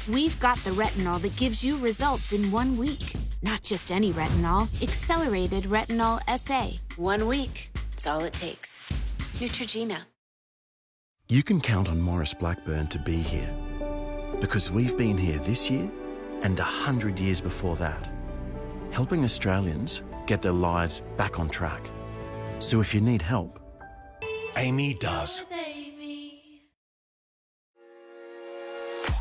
We've got the retinol that gives you results in 1 week. Not just any retinol, accelerated retinol SA. 1 week, it's all it takes. Neutrogena. You can count on Morris Blackburn to be here. Because we've been here this year and 100 years before that, helping Australians get their lives back on track. So if you need help, Amy does.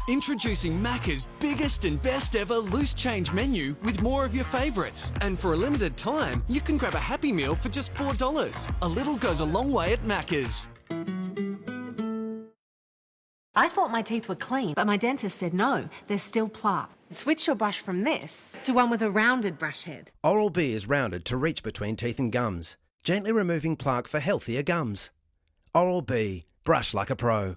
Introducing Macca's biggest and best ever loose change menu with more of your favourites. And for a limited time, you can grab a Happy Meal for just $4. A little goes a long way at Macca's. I thought my teeth were clean, but my dentist said no, there's still plaque. Switch your brush from this to one with a rounded brush head. Oral-B is rounded to reach between teeth and gums, gently removing plaque for healthier gums. Oral-B, brush like a pro.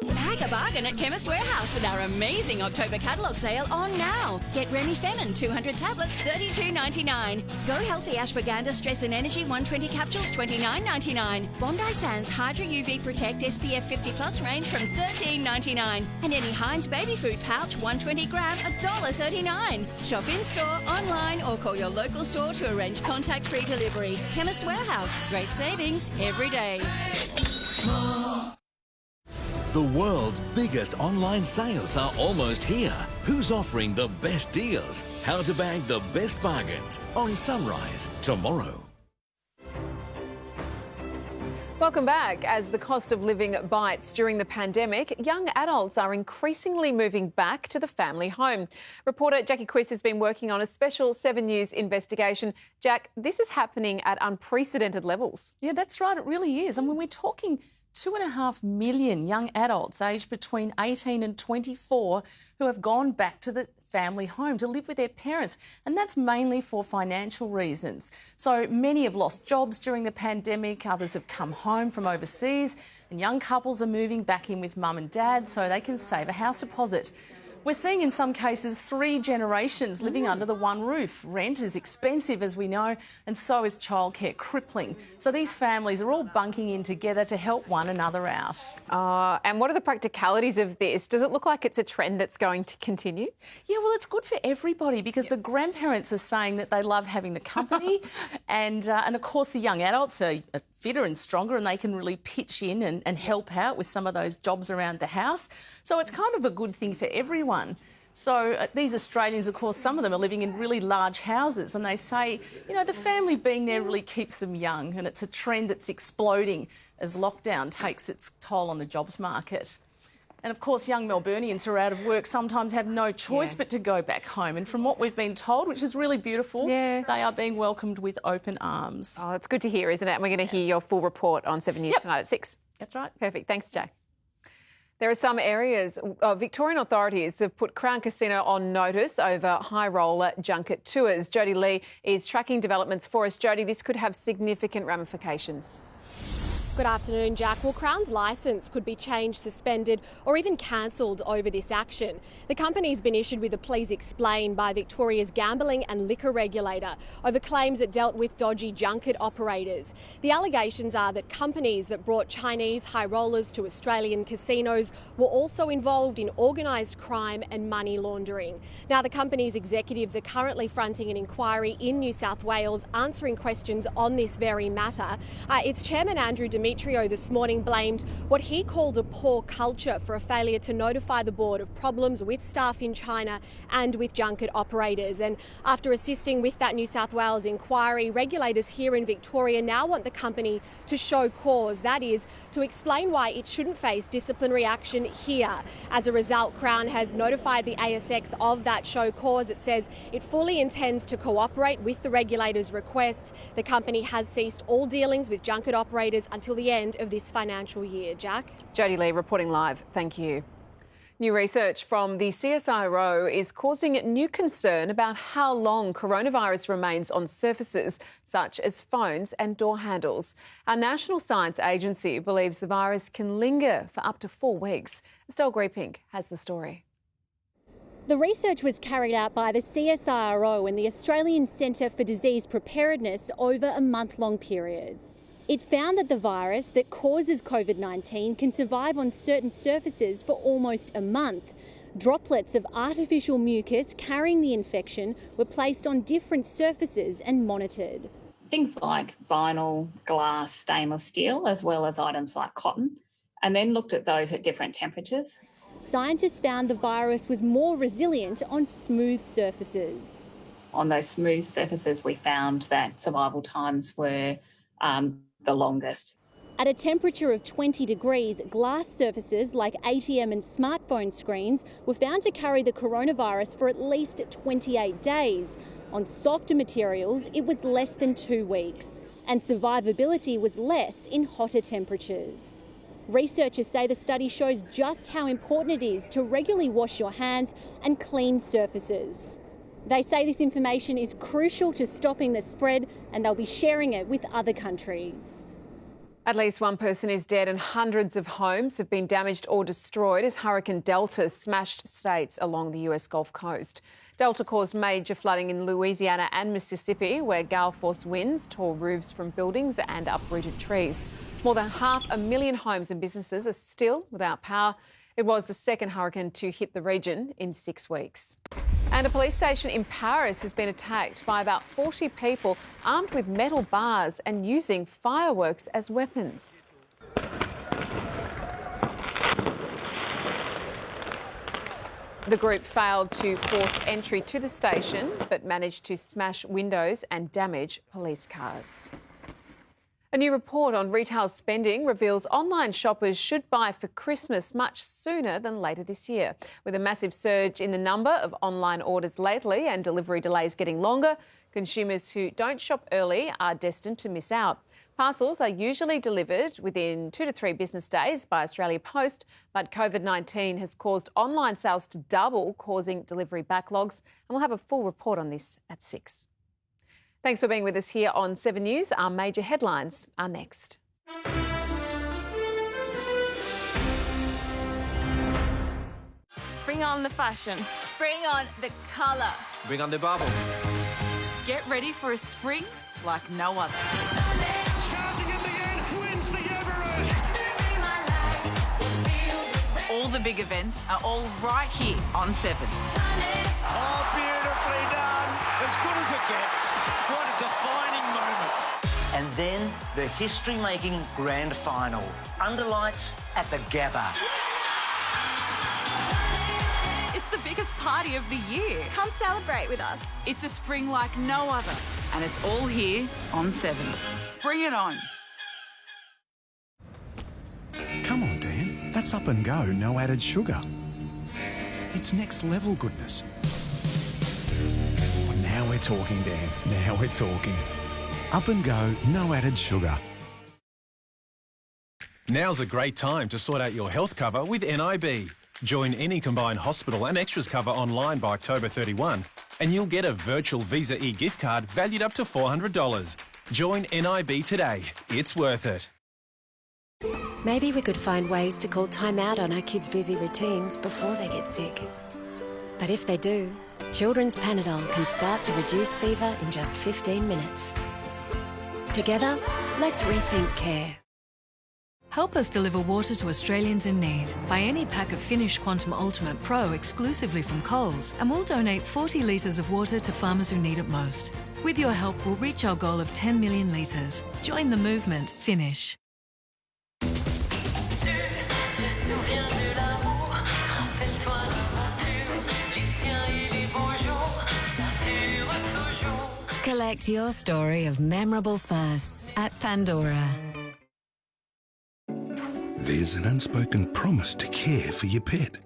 Pack a bargain at Chemist Warehouse with our amazing October catalogue sale on now. Get Remifemin 200 tablets, $32.99. Go Healthy Ashwagandha Stress and Energy 120 capsules, $29.99. Bondi Sands Hydra UV Protect SPF 50+ range from $13.99. And any Heinz baby food pouch 120 gram, $1.39. Shop in-store, online or call your local store to arrange contact-free delivery. Chemist Warehouse. Great savings every day. The world's biggest online sales are almost here. Who's offering the best deals? How to bag the best bargains on Sunrise tomorrow. Welcome back. As the cost of living bites during the pandemic, young adults are increasingly moving back to the family home. Reporter Jackie Chris has been working on a special 7 News investigation. Jack, this is happening at unprecedented levels. Yeah, that's right. It really is. And when we're talking 2.5 million young adults aged between 18 and 24 who have gone back to the family home to live with their parents, and that's mainly for financial reasons. So many have lost jobs during the pandemic, others have come home from overseas, and young couples are moving back in with mum and dad so they can save a house deposit. We're seeing in some cases 3 generations living under the one roof. Rent is expensive, as we know, and so is childcare crippling. So these families are all bunking in together to help one another out. And what are the practicalities of this? Does it look like it's a trend that's going to continue? Yeah, well, it's good for everybody because the grandparents are saying that they love having the company and of course the young adults are fitter and stronger and they can really pitch in and help out with some of those jobs around the house. So it's kind of a good thing for everyone. So these Australians, of course, some of them are living in really large houses and they say, you know, the family being there really keeps them young, and it's a trend that's exploding as lockdown takes its toll on the jobs market. And of course, young Melburnians who are out of work sometimes have no choice but to go back home. And from what we've been told, which is really beautiful, they are being welcomed with open arms. Oh, it's good to hear, isn't it? And we're going to hear your full report on 7 News tonight at 6. That's right. Perfect. Thanks, Jack. There are some areas Victorian authorities have put Crown Casino on notice over high roller junket tours. Jodie Lee is tracking developments for us. Jodie, this could have significant ramifications. Good afternoon, Jack. Well, Crown's licence could be changed, suspended or even cancelled over this action. The company's been issued with a please explain by Victoria's gambling and liquor regulator over claims it dealt with dodgy junket operators. The allegations are that companies that brought Chinese high rollers to Australian casinos were also involved in organised crime and money laundering. Now, the company's executives are currently fronting an inquiry in New South Wales, answering questions on this very matter. Its chairman, Andrew Demetrio, this morning blamed what he called a poor culture for a failure to notify the board of problems with staff in China and with junket operators. And after assisting with that New South Wales inquiry, regulators here in Victoria now want the company to show cause, that is, to explain why it shouldn't face disciplinary action here. As a result, Crown has notified the ASX of that show cause. It says it fully intends to cooperate with the regulators' requests. The company has ceased all dealings with junket operators until the end of this financial year. Jack? Jodie Lee reporting live. Thank you. New research from the CSIRO is causing new concern about how long coronavirus remains on surfaces such as phones and door handles. Our National Science Agency believes the virus can linger for up to 4 weeks. Estelle Greepink has the story. The research was carried out by the CSIRO and the Australian Centre for Disease Preparedness over a month-long period. It found that the virus that causes COVID-19 can survive on certain surfaces for almost a month. Droplets of artificial mucus carrying the infection were placed on different surfaces and monitored. Things like vinyl, glass, stainless steel, as well as items like cotton, and then looked at those at different temperatures. Scientists found the virus was more resilient on smooth surfaces. On those smooth surfaces, we found that survival times were the longest. At a temperature of 20 degrees, glass surfaces like ATM and smartphone screens were found to carry the coronavirus for at least 28 days. On softer materials, it was less than 2 weeks, and survivability was less in hotter temperatures. Researchers say the study shows just how important it is to regularly wash your hands and clean surfaces. They say this information is crucial to stopping the spread, and they'll be sharing it with other countries. At least one person is dead and hundreds of homes have been damaged or destroyed as Hurricane Delta smashed states along the US Gulf Coast. Delta caused major flooding in Louisiana and Mississippi, where gale force winds tore roofs from buildings and uprooted trees. More than 500,000 homes and businesses are still without power. It was the second hurricane to hit the region in 6 weeks. And a police station in Paris has been attacked by about 40 people armed with metal bars and using fireworks as weapons. The group failed to force entry to the station but managed to smash windows and damage police cars. A new report on retail spending reveals online shoppers should buy for Christmas much sooner than later this year. With a massive surge in the number of online orders lately and delivery delays getting longer, consumers who don't shop early are destined to miss out. Parcels are usually delivered within 2 to 3 business days by Australia Post, but COVID-19 has caused online sales to double, causing delivery backlogs. And we'll have a full report on this at 6. Thanks for being with us here on 7 News. Our major headlines are next. Bring on the fashion. Bring on the colour. Bring on the bubbles. Get ready for a spring like no other. Shouting at the end wins the Everest. All the big events are all right here on 7. Oh, beautifully done. As good as it gets. What a defining moment. And then the history-making Grand Final. Under lights at the Gabba. It's the biggest party of the year. Come celebrate with us. It's a spring like no other. And it's all here on 7. Bring it on. Come on, Dan. That's Up and Go, no added sugar. It's next level goodness. Well, now we're talking, Dan. Now we're talking. Up and Go, no added sugar. Now's a great time to sort out your health cover with NIB. Join any combined hospital and extras cover online by October 31 and you'll get a virtual Visa e-gift card valued up to $400. Join NIB today. It's worth it. Maybe we could find ways to call time out on our kids' busy routines before they get sick. But if they do, Children's Panadol can start to reduce fever in just 15 minutes. Together, let's rethink care. Help us deliver water to Australians in need. Buy any pack of Finnish Quantum Ultimate Pro exclusively from Coles and we'll donate 40 litres of water to farmers who need it most. With your help, we'll reach our goal of 10 million litres. Join the movement, Finnish. Collect your story of memorable firsts at Pandora. There's an unspoken promise to care for your pet.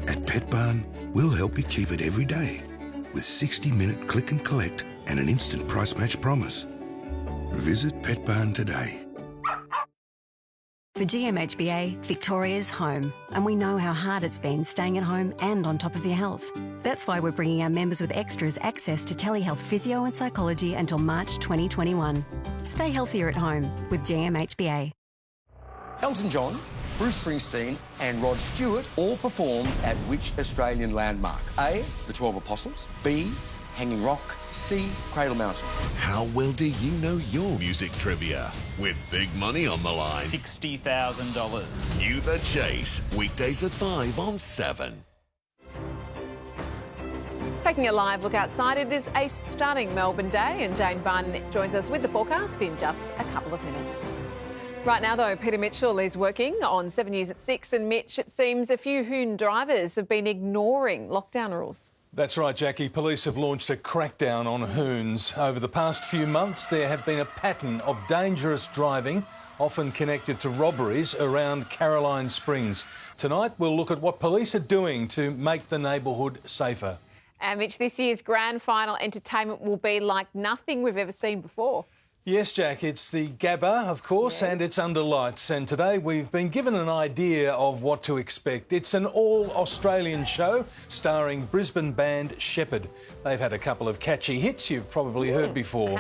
At Pet Barn, we'll help you keep it every day with 60-minute click and collect and an instant price match promise. Visit Pet Barn today. For GMHBA, Victoria's home, and we know how hard it's been staying at home and on top of your health. That's why we're bringing our members with extras access to telehealth physio and psychology until March 2021. Stay healthier at home with GMHBA. Elton John, Bruce Springsteen and Rod Stewart all performed at which Australian landmark? A, the 12 Apostles, B, Hanging Rock, C, Cradle Mountain. How well do you know your music trivia? With big money on the line. $60,000. Cue the chase. Weekdays at 5 on 7. Taking a live look outside, it is a stunning Melbourne day, and Jane Bunn joins us with the forecast in just a couple of minutes. Right now, though, Peter Mitchell is working on 7 News at 6, and Mitch, it seems a few Hoon drivers have been ignoring lockdown rules. That's right, Jackie. Police have launched a crackdown on Hoons. Over the past few months, there have been a pattern of dangerous driving, often connected to robberies, around Caroline Springs. Tonight, we'll look at what police are doing to make the neighbourhood safer. And Mitch, this year's grand final entertainment will be like nothing we've ever seen before. Yes, Jack, it's the Gabba, of course, and it's under lights. And today we've been given an idea of what to expect. It's an all-Australian show starring Brisbane band Shepherd. They've had a couple of catchy hits you've probably heard before.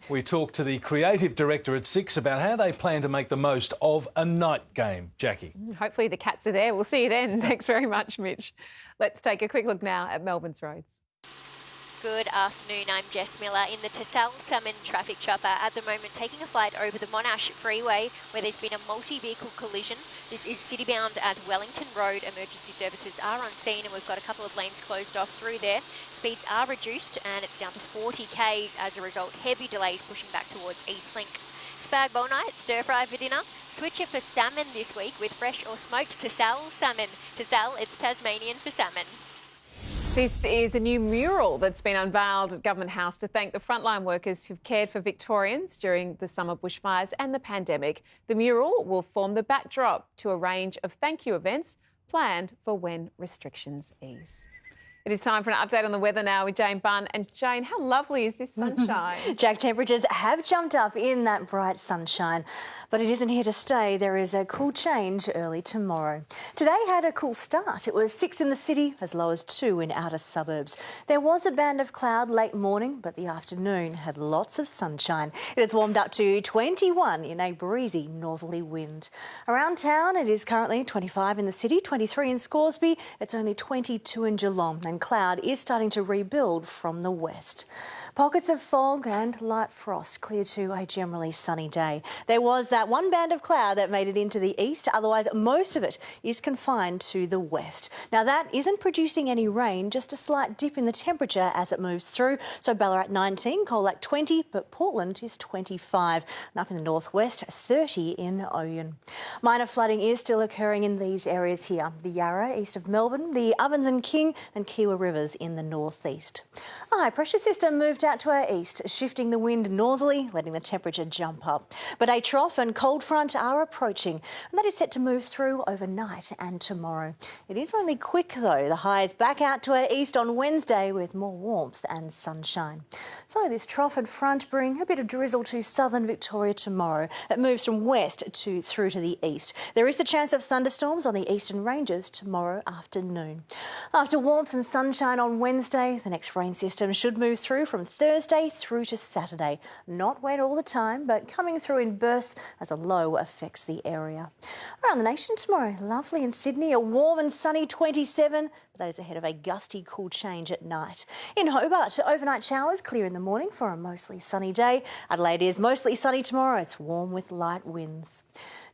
We talked to the creative director at 6 about how they plan to make the most of a night game. Jackie. Hopefully the cats are there. We'll see you then. Thanks very much, Mitch. Let's take a quick look now at Melbourne's roads. Good afternoon, I'm Jess Miller in the Tassal Salmon traffic chopper at the moment taking a flight over the Monash Freeway where there's been a multi-vehicle collision. This is city-bound at Wellington Road. Emergency services are on scene and we've got a couple of lanes closed off through there. Speeds are reduced and it's down to 40 k's as a result. Heavy delays pushing back towards Eastlink. Spag bowl night, stir fry for dinner. Switch it for salmon this week with fresh or smoked Tassal salmon. Tassal, it's Tasmanian for salmon. This is a new mural that's been unveiled at Government House to thank the frontline workers who've cared for Victorians during the summer bushfires and the pandemic. The mural will form the backdrop to a range of thank you events planned for when restrictions ease. It is time for an update on the weather now with Jane Bunn. And Jane, how lovely is this sunshine? Jack, temperatures have jumped up in that bright sunshine, but it isn't here to stay. There is a cool change early tomorrow. Today had a cool start. It was 6 in the city, as low as 2 in outer suburbs. There was a band of cloud late morning, but the afternoon had lots of sunshine. It has warmed up to 21 in a breezy northerly wind. Around town, it is currently 25 in the city, 23 in Scoresby. It's only 22 in Geelong. And cloud is starting to rebuild from the west. Pockets of fog and light frost clear to a generally sunny day. There was that one band of cloud that made it into the east, otherwise most of it is confined to the west. Now that isn't producing any rain, just a slight dip in the temperature as it moves through. So Ballarat 19, Colac 20, but Portland is 25. And up in the northwest, 30 in Oyen. Minor flooding is still occurring in these areas here. The Yarra east of Melbourne, the Ovens and King and Kiewa rivers in the northeast. A high pressure system moved out to our east, shifting the wind northerly, letting the temperature jump up. But a trough and cold front are approaching, and that is set to move through overnight and tomorrow. It is only quick though. The highs back out to our east on Wednesday with more warmth and sunshine. So this trough and front bring a bit of drizzle to southern Victoria tomorrow. It moves from west through to the east. There is the chance of thunderstorms on the eastern ranges tomorrow afternoon. After warmth and sunshine on Wednesday, the next rain system should move through from Thursday through to Saturday. Not wet all the time, but coming through in bursts as a low affects the area. Around the nation tomorrow, lovely in Sydney, a warm and sunny 27. But that is ahead of a gusty cool change at night. In Hobart, overnight showers, clear in the morning for a mostly sunny day. Adelaide is mostly sunny tomorrow. It's warm with light winds.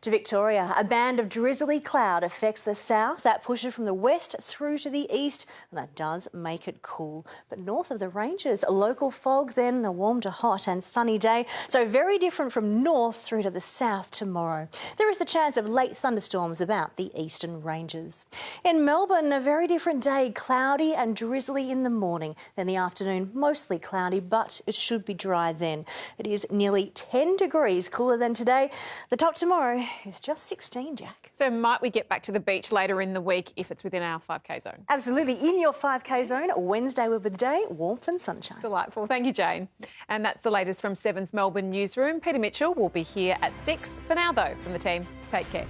To Victoria, a band of drizzly cloud affects the south. That pushes from the west through to the east, and that does make it cool. But north of the ranges, a local fog, then a warm to hot and sunny day. So very different from north through to the south tomorrow. There is the chance of late thunderstorms about the eastern ranges. In Melbourne, a very different day, cloudy and drizzly in the morning. Then the afternoon, mostly cloudy, but it should be dry then. It is nearly 10 degrees cooler than today. The top tomorrow, is just 16, Jack. So might we get back to the beach later in the week if it's within our 5K zone? Absolutely. In your 5K zone, Wednesday will be the day, warmth and sunshine. Delightful. Thank you, Jane. And that's the latest from 7's Melbourne newsroom. Peter Mitchell will be here at 6. For now, though, from the team, take care.